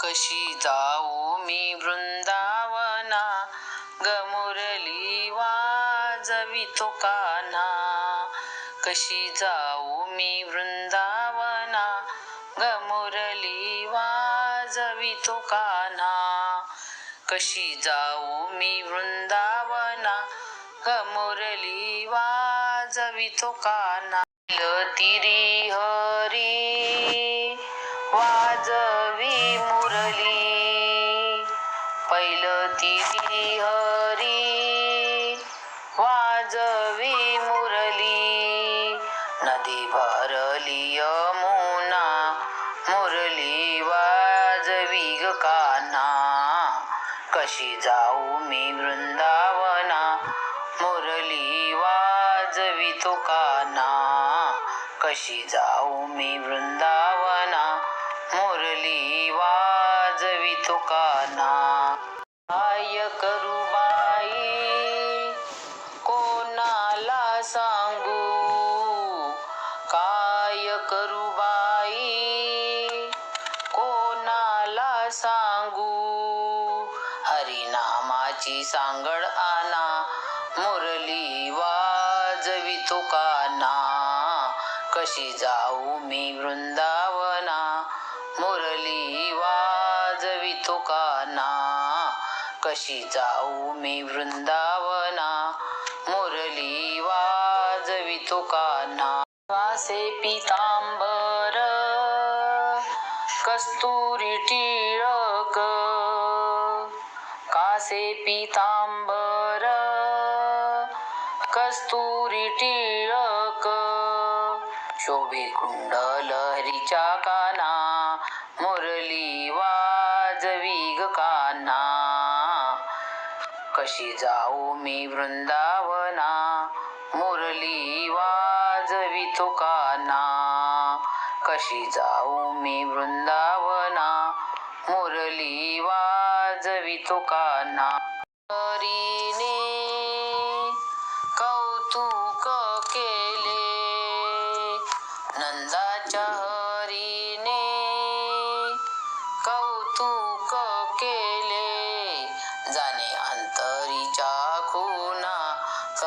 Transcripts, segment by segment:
कशी जाऊ मी वृंदावना, गमुरली वाजवितो कान्हा. कशी जाऊ मी वृंदावना, गमुरली वाजवितो कान्हा. कशी जाऊ मी वृंदावना, गमुरली वाजवितो कान्हा. तिरी हरी वाजवी मुरली, तिरी हरी वाजवी मुरली. नदी भरली यमुना, मुरली वाजवी ग कान्हा. कशी जाऊ मी वृंदावना, मुरली वाजवितो कान्हा. कशी जाऊ मी वृंदावना, मुरली वाजवितो कान्हा. काय करू बाई कोणाला सांगू, काय करू बाई कोणाला सांगू. हरिनामाची सांगड आणा, मुरली वाजवितो कान्हा. कशी जाऊ मी वृंदावना, मुरली वाजवितो कान्हा. कशी जाऊ मी वृंदावना, मुरली वाजवितो कान्हा. कासे पीतांबर कस्तुरी टिळक, कासे पीतांबर कस्तुरी टिळक. शोभे कुंडल हरीच्या काना, मुरली वाजवी ग कान्हा. कशी जाऊ मी वृंदावना, मुरली वाजवितो कान्हा. कशी जाऊ मी वृंदावना, मुरली वाजवितो कान्हा. हरीने कौतुक केले, नंदाच्या हरीने कौतुक केले. जाणे अंतरीच्या खुना,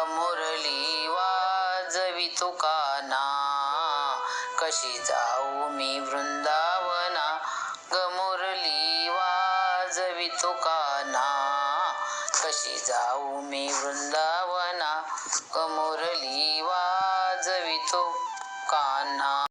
मुरली वाजवितो कान्हा. कशी जाऊ मी वृंदावना, मुरली वाजवितो कान्हा. कशी जाऊ मी वृंदावना, मुरली वाजवितो कान्हा.